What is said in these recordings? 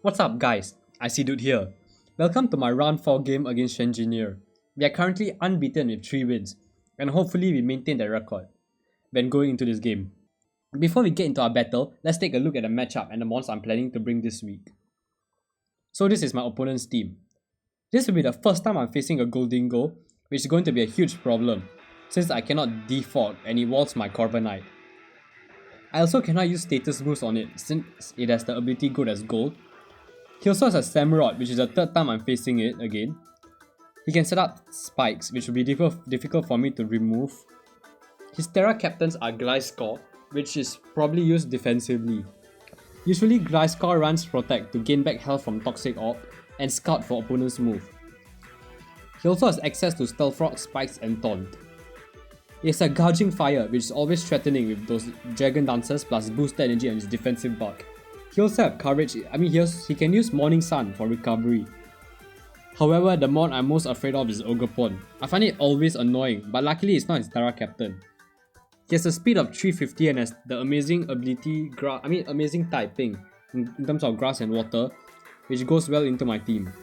What's up guys, I see dude here. Welcome to my round 4 game against Engineer. We are currently unbeaten with 3 wins and hopefully we maintain that record when going into this game. Before we get into our battle, let's take a look at the matchup and the mons I'm planning to bring this week. So this is my opponent's team. This will be the first time I'm facing a Goldingo, which is going to be a huge problem since I cannot defog and it walls my Corviknight. I also cannot use status boost on it since it has the ability good as gold. He also has a Samurott, which is the third time I'm facing it again. He can set up spikes, which will be difficult for me to remove. His Terra captains are Gliscor, which is probably used defensively. Usually Gliscor runs Protect to gain back health from Toxic Orb and Scout for opponent's move. He also has access to Stealth Rock, Spikes and Taunt. He has a Gouging Fire, which is always threatening with those Dragon Dancers plus boosted energy on his defensive bulk. He also have coverage, he can use Morning Sun for recovery. However, the mod I'm most afraid of is Ogerpon. I find it always annoying, but luckily it's not his Terra Captain. He has a speed of 350 and has the amazing ability, amazing typing in terms of grass and water, which goes well into my team.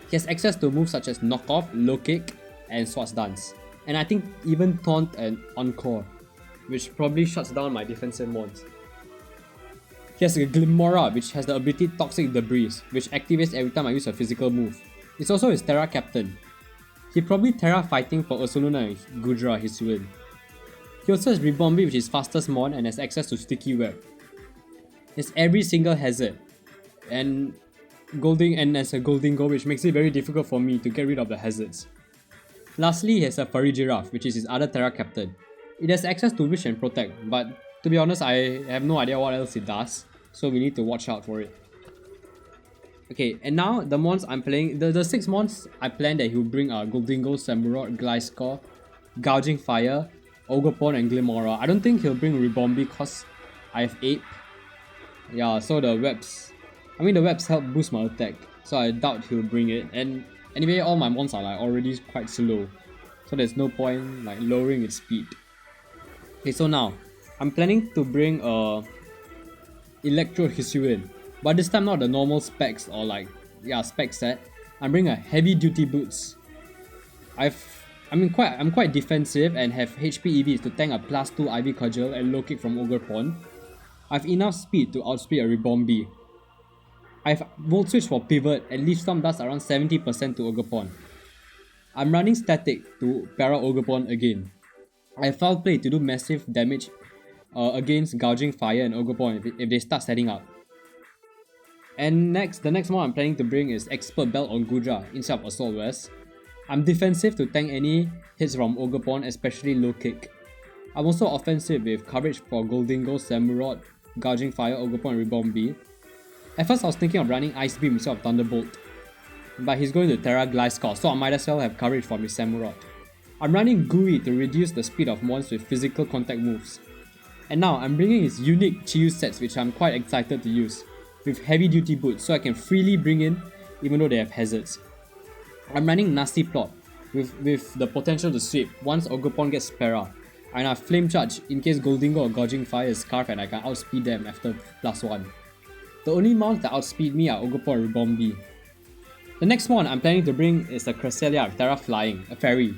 He has access to moves such as Knock Off, Low Kick, and Swords Dance. And I think even Taunt and Encore, which probably shuts down my defensive mons. He has a Glimmora, which has the ability Toxic Debris, which activates every time I use a physical move. It's also his Terra Captain. He probably Terra fighting for Ursaluna and Gudra his win. He also has Rebombi, which is fastest mon and has access to Sticky Web. He has every single hazard and as a Goldingo, which makes it very difficult for me to get rid of the hazards. Lastly, he has a Furry Giraffe, which is his other Terra Captain. It has access to Wish and Protect, but to be honest, I have no idea what else it does, so we need to watch out for it. Okay, and now the mons I'm playing, the 6 mons I plan that he will bring are Goldingo, Samurott, Gliscor, Gouging Fire, Ogerpon and Glimmora. I don't think he'll bring Rebombi because I have Ape. Yeah, so the webs help boost my attack, so I doubt he'll bring it. And anyway, all my mons are already quite slow, so there's no point lowering its speed. Okay, so now I'm planning to bring Electro Hisuian, but this time not the normal specs or spec set. I'm bringing a Heavy Duty Boots. I'm quite defensive and have HP EVs to tank a +2 Ivy Cudgel and Low Kick from Ogerpon. I have enough speed to outspeed a Rebombi. I have Volt Switch for pivot and Leaf Storm does around 70% to Ogerpon. I'm running Static to para Ogerpon again. I have Foul Play to do massive damage against Gouging Fire and Ogerpon if they start setting up. And the next one I'm planning to bring is Expert Belt on Gudra instead of Assault Vest. I'm defensive to tank any hits from Ogerpon, especially Low Kick. I'm also offensive with coverage for Goldingo, Samurott, Gouging Fire, Ogerpon and Rebombi. At first I was thinking of running Ice Beam instead of Thunderbolt, but he's going to Terra Gliscor, so I might as well have coverage from his Samurott. I'm running Gui to reduce the speed of mons with physical contact moves. And now I'm bringing his unique Chiyu sets, which I'm quite excited to use, with Heavy Duty Boots so I can freely bring in even though they have hazards. I'm running Nasty Plot with the potential to sweep once Ogerpon gets para, and I have Flame Charge in case Goldingo or Gouging Fire is Scarf and I can outspeed them after +1. The only mounts that outspeed me are Ogerpon and Rebombi. The next one I'm planning to bring is the Cresselia with Terra Flying, a fairy.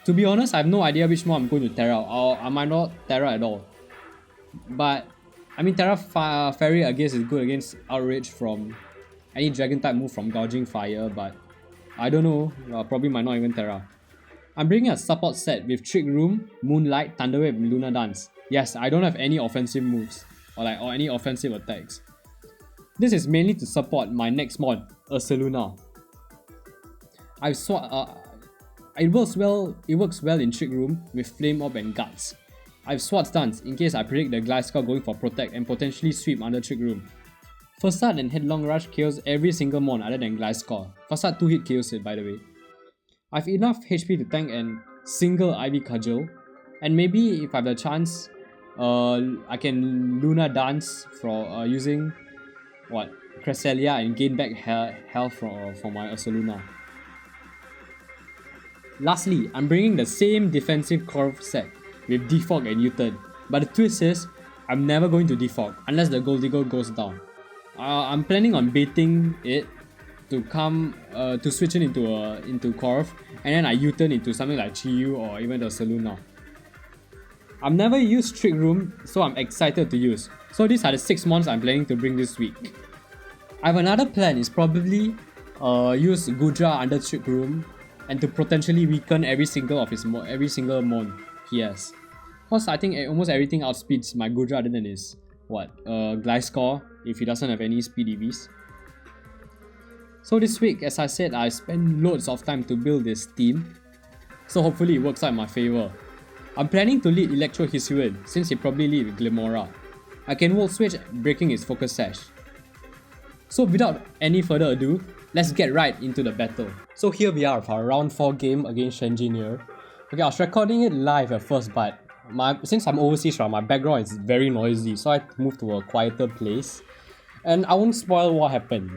To be honest, I have no idea which one I'm going to Terra, or I might not Terra at all. But Terra Fairy I guess is good against Outrage from any Dragon type move from Gouging Fire, but I don't know, probably might not even Terra. I'm bringing a support set with Trick Room, Moonlight, Thunderwave and Luna Dance. Yes, I don't have any offensive moves or any offensive attacks. This is mainly to support my next mod, Ursaluna. It works well in Trick Room with Flame Orb and Guts. I have Swords Dance in case I predict the Gliscor going for Protect and potentially sweep under Trick Room. First Start and Headlong Rush kills every single mon other than Gliscor. First Start 2-hit kills it, by the way. I have enough HP to tank and single Ivy Cudgel, and maybe if I have the chance, I can Luna Dance for using Cresselia and gain back health for my Ursaluna. Lastly, I'm bringing the same defensive Corv set with Defog and U-turn, but the twist is I'm never going to defog unless the Goldingo goes down. I'm planning on baiting it to come to switch it into Korv, and then I U-turn into something like Chiyu or even the Saluna. I've never used Trick Room, so I'm excited to use. So these are the 6 months I'm planning to bring this week. I have another plan, is probably use Gudra under Trick Room and to potentially weaken every single mon he has. Cause I think almost everything outspeeds my Gudra other than his Gliscor if he doesn't have any speed EVs. So this week, as I said, I spent loads of time to build this team. So hopefully it works out in my favor. I'm planning to lead Electro Hisuian since he probably lead with Glimora. I can Volt Switch breaking his Focus Sash. So without any further ado, let's get right into the battle. So here we are for our round 4 game against Engineer. Okay, I was recording it live at first, but since I'm overseas, my background is very noisy, so I had to move to a quieter place. And I won't spoil what happened,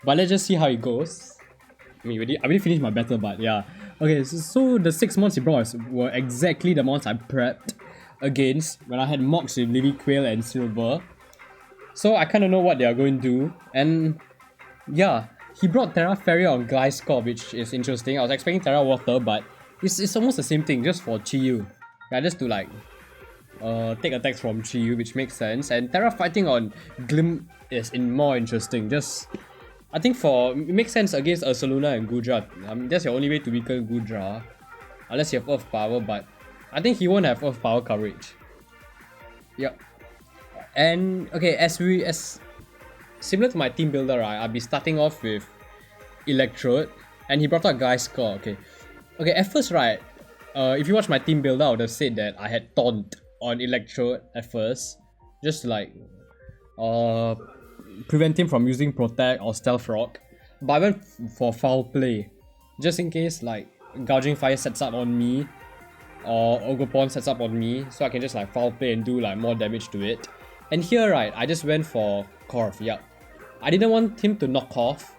but let's just see how it goes. I already finished my battle, but yeah. Okay, so the 6 months he brought were exactly the months I prepped against when I had mocks with Livy Quail and Silver. So I kind of know what they are going to do, and yeah, he brought Terra Fairy on Gliscor, which is interesting. I was expecting Terra Water, but it's almost the same thing, just for Chiyu. Yeah, just to like take attacks from Chiyu, which makes sense. And Terra fighting on Glim is more interesting. I think it makes sense against Ursaluna and Gudra. That's your only way to weaken Gudra, unless you have Earth Power, but I think he won't have Earth Power coverage. Yep. And okay, as similar to my team builder, right, I'll be starting off with Electrode, and he brought out Gliscor. Okay, at first, right, if you watch my team builder, I would have said that I had Taunt on Electrode at first, just to like prevent him from using Protect or Stealth Rock. But I went for Foul Play, just in case like Gouging Fire sets up on me or Ogerpon sets up on me, so I can just like Foul Play and do like more damage to it. And here, right, I just went for Korv. Yep. I didn't want him to knock off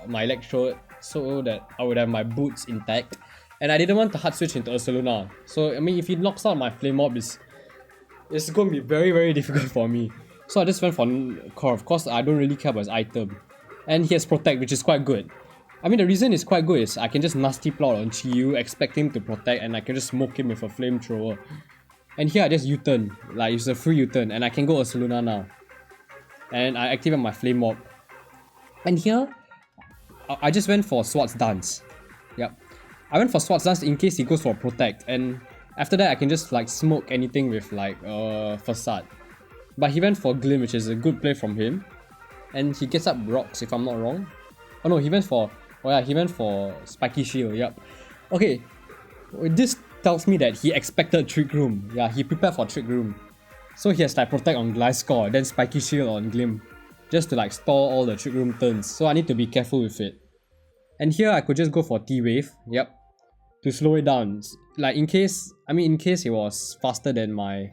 my Electrode so that I would have my boots intact. And I didn't want to hard switch into Ursaluna. So, I mean, if he knocks out my Flame Mob, it's going to be very, very difficult for me. So I just went for Korv, because I don't really care about his item. And he has Protect, which is quite good. I mean, the reason it's quite good is I can just Nasty Plot on Chiyu, expect him to Protect, and I can just smoke him with a Flamethrower. And here I just U-turn, like it's a free U-turn, and I can go Ursaluna now. And I activate my Flame Mob. And here, I just went for Swords Dance. Yep. I went for Swords Dance in case he goes for Protect, and after that I can just like smoke anything with like Facade. But he went for Glim, which is a good play from him. And he gets up Rocks if I'm not wrong. Oh no, he went for Spiky Shield, yep. Okay, this tells me that he expected Trick Room. Yeah, he prepared for Trick Room. So he has like Protect on Gliscor, then Spiky Shield on Glim, just to like stall all the Trick Room turns. So I need to be careful with it. And here I could just go for T-Wave, yep, to slow it down. Like in case it was faster than my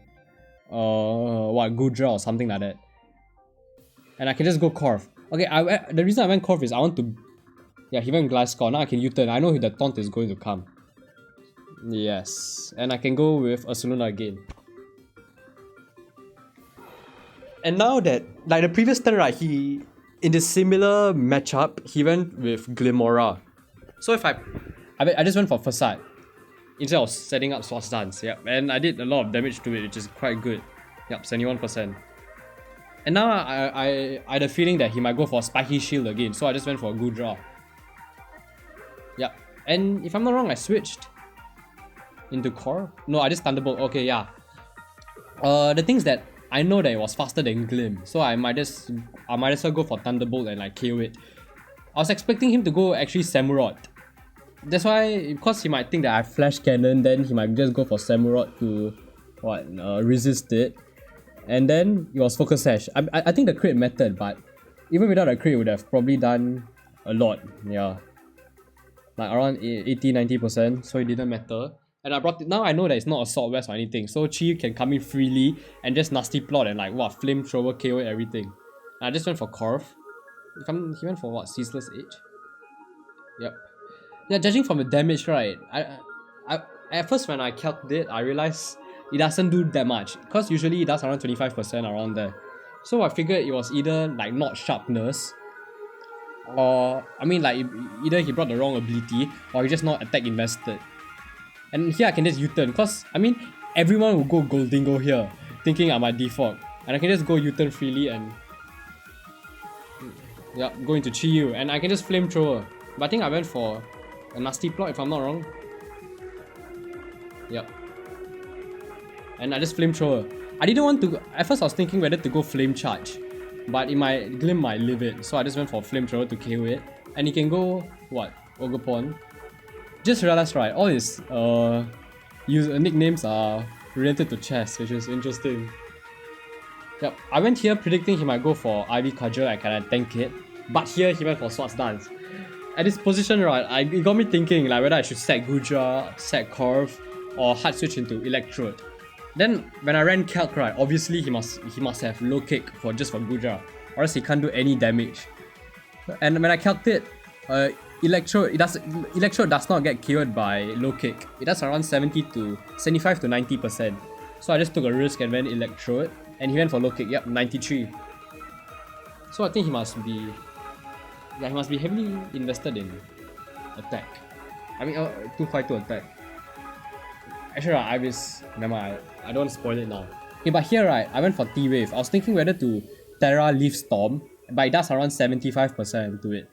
Gudra or something like that. And I can just go Korv. Okay, the reason I went Korv is I want to... Yeah, he went Gliscor. Now I can U-turn. I know the taunt is going to come. Yes. And I can go with Ursaluna again. And now that... Like the previous turn, right, in the similar matchup, he went with Glimora. So if I just went for Facade instead of setting up Swords Dance, yep. And I did a lot of damage to it, which is quite good. Yep, 71%. And now I had a feeling that he might go for Spiky Shield again, so I just went for a Gudra. Yep. And if I'm not wrong, I switched into Core. No, I just Thunderbolt. Okay, yeah. The things that I know that it was faster than Glim, so I might as well go for Thunderbolt and like KO it. I was expecting him to go actually Samurott. That's why, because he might think that I have Flash Cannon, then he might just go for Samurott to resist it. And then it was Focus Sash. I think the crit mattered, but even without a crit, it would have probably done a lot. Yeah, like around 80-90%. So it didn't matter. And now I know that it's not Assault West or anything. So Chi can come in freely and just Nasty Plot and like Flamethrower KO everything. And I just went for Korv. He went for Ceaseless Age. Yep. Yeah, judging from the damage, right? I at first when I calculated, I realized it doesn't do that much, because usually it does around 25% around there. So I figured it was either like not sharpness, or I mean like either he brought the wrong ability or he just not attack invested. And here I can just U-turn, cause I mean everyone will go Goldingo here, thinking I'm a default, and I can just go U-turn freely and go into Chiyu, and I can just flamethrower. But I think I went for a nasty plot if I'm not wrong. Yep. And I just flamethrower. I didn't want to. At first I was thinking whether to go flame charge, but Glim might live it, so I just went for flamethrower to KO it. And he can go what? Ogre Just realized, right, all his nicknames are related to chess, which is interesting. Yep, I went here predicting he might go for Ivy Cudgel and can I tank it, but here he went for Swords Dance. At this position, right, it got me thinking like whether I should set Gudra, set Corv, or hard switch into Electrode. Then when I ran Calc, right, obviously he must have low kick for Gudra, or else he can't do any damage. And when I calced it, Electrode does not get KO'd by low kick. It does around 75 to 90%. So I just took a risk and went Electrode, and he went for low kick. Yep, 93. So I think he must be heavily invested in attack. I mean, 252 attack. Actually, never mind, I don't want to spoil it now. Okay, but here, right, I went for T-Wave. I was thinking whether to Terra Leaf Storm, but it does around 75% to it.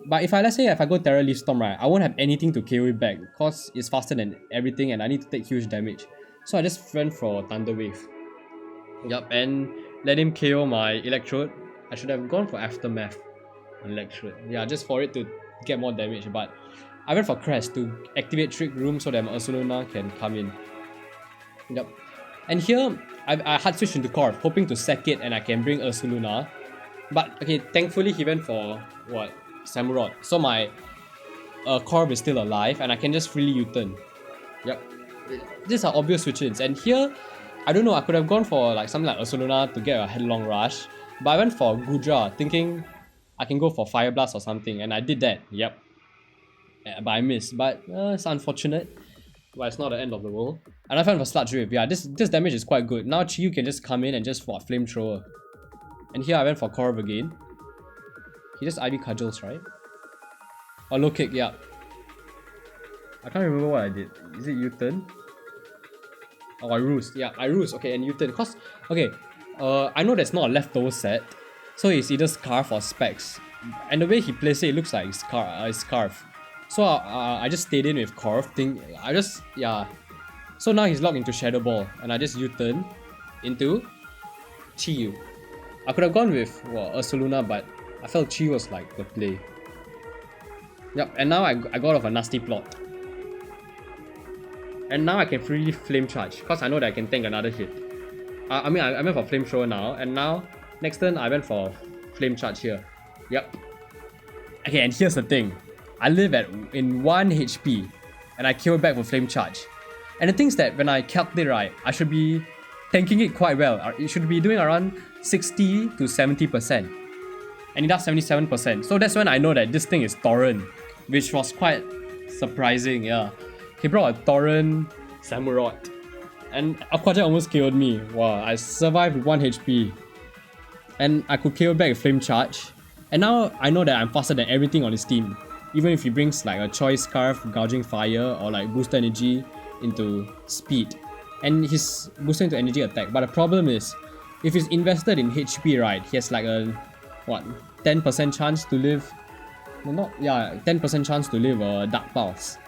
But let's say if I go Terra Leaf Storm, right, I won't have anything to KO it back because it's faster than everything and I need to take huge damage. So I just went for Thunder Wave. Yup, and let him KO my Electrode. I should have gone for Aftermath Electrode. Yeah, just for it to get more damage, but I went for Crest to activate Trick Room so that my Ursaluna can come in. Yup. And here, I hard switched into Corv, hoping to sack it and I can bring Ursaluna. But okay, thankfully he went for what? Samurott. So my Corv is still alive and I can just freely U-turn. Yep. These are obvious switch-ins. And here, I don't know, I could have gone for like something like Ursaluna to get a headlong rush. But I went for Gudra, thinking I can go for Fire Blast or something, and I did that. Yep. Yeah, but I missed. But it's unfortunate. But it's not the end of the world. And I went for Sludge Wave. Yeah, this damage is quite good. Now Chiyu can just come in and just for Flamethrower. And here I went for Corv again. He just Ivy Cudgels, right? Or low kick, yeah. I can't remember what I did. Is it U-turn? Oh, I roost. Yeah, I roost. Okay, and U-turn. Cause, okay, I know there's not a leftover set. So it's either Scarf or Specs. And the way he plays it looks like Scarf. So I just stayed in with Corv. So now he's locked into Shadow Ball. And I just U-turn into Chiyu. I could have gone with Ursaluna, but I felt Chi was like the play. Yep, and now I got off a nasty plot. And now I can freely flame charge, because I know that I can tank another hit. I went for flamethrower now, and now next turn I went for flame charge here. Yep. Okay, and here's the thing. I live in 1 HP, and I kill back for flame charge. And the thing is that when I calculate right, I should be tanking it quite well. It should be doing around 60 to 70%. And it does 77%. So that's when I know that this thing is Torrent, which was quite surprising, yeah. He brought a Torrent Samurott. And Aquajet almost killed me. Wow, I survived with 1 HP. And I could kill back with Flame Charge. And now I know that I'm faster than everything on his team. Even if he brings like a Choice Scarf, Gouging Fire, or like Booster Energy into Speed. And he's boosted into Energy Attack. But the problem is, if he's invested in HP, right, he has like a 10% chance to live. 10% chance to live a Dark Pulse.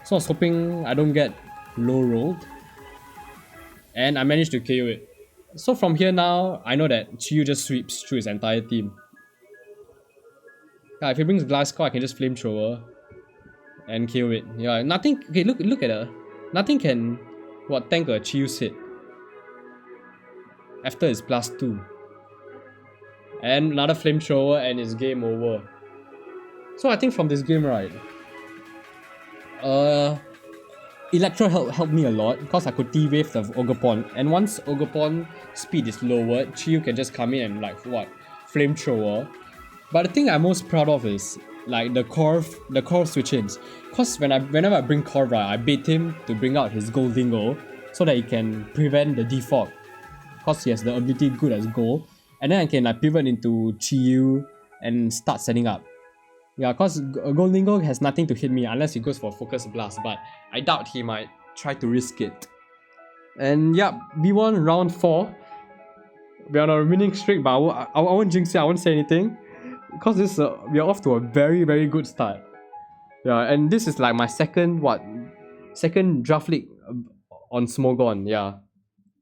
So I was hoping I don't get low rolled. And I managed to KO it. So from here now, I know that Chiyu just sweeps through his entire team. Yeah, if he brings Glasgow, I can just Flamethrower and KO it. Yeah, nothing. Okay, look at her. Nothing can tank a Chiyu's hit after it's +2. And another Flamethrower and it's game over. So I think from this game, right, Electro helped me a lot because I could T-Wave the Ogerpon, and once Ogerpon speed is lowered, Chiyu can just come in and Flamethrower. But the thing I'm most proud of is like the Corv switch-ins. Cause whenever I bring Corv, right, I bait him to bring out his Goldingo so that he can prevent the default. cause he has the ability good as gold. And then I can like pivot into Chiyu and start setting up. Yeah, cause Goldingo has nothing to hit me unless he goes for Focus Blast, but I doubt he might try to risk it. And yeah, we won round 4. We're on a winning streak, but I won't jinx it, I won't say anything. Because this we are off to a very, very good start. Yeah, and this is like my second draft league on Smogon, yeah.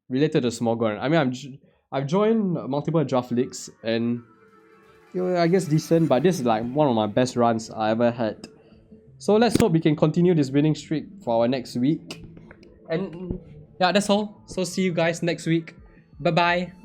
Related to Smogon. I mean, I've joined multiple draft leagues and I guess decent, but this is like one of my best runs I ever had. So let's hope we can continue this winning streak for our next week. And yeah, that's all. So see you guys next week. Bye bye.